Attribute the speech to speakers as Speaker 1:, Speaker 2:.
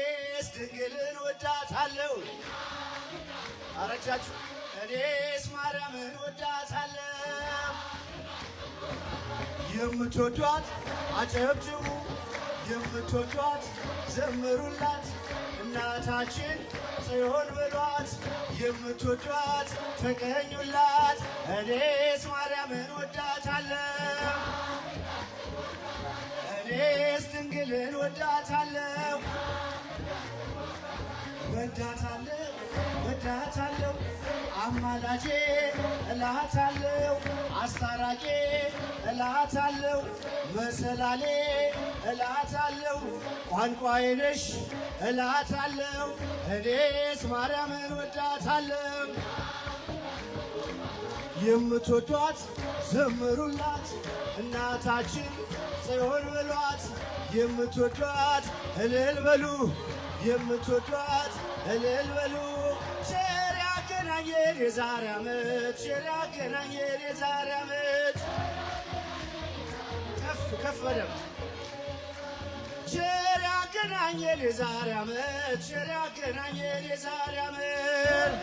Speaker 1: እኔስ ድንግልን ወዳታለሁ። አረጃችሁ እኔስ ማርያምን ወዳታለሁ። የምትወዷት አጨብጭቡ፣ የምትወዷት ዘምሩላት፣ እናታችን ጽዮን በሏት። የምትወዷት ተቀኙላት። እኔስ ማርያምን ወዳታለሁ። እኔስ ድንግልን ወዳታለሁ። ወዳታለሁ አማላጄ እላታለሁ። አስታራቄ እላታለሁ። መሰላሌ እላታለሁ። ቋንቋዬ ነሽ እላታለሁ። እኔስ ማርያምን ወዳታለሁ። የምትወዷት ዘምሩላት፣ እናታችን ጽዮን በሏት። የምትወዷት እልል በሉ፣ የምትወዷት እልል በሉ። ቸር ያገናኘን የዛሬ ዓመት፣ ቸር ያገናኘን የዛሬ ዓመት። ከፍ ከፍ በደም ቸር ያገናኘን የዛሬ ዓመት፣ ቸር ያገናኘን የዛሬ ዓመት።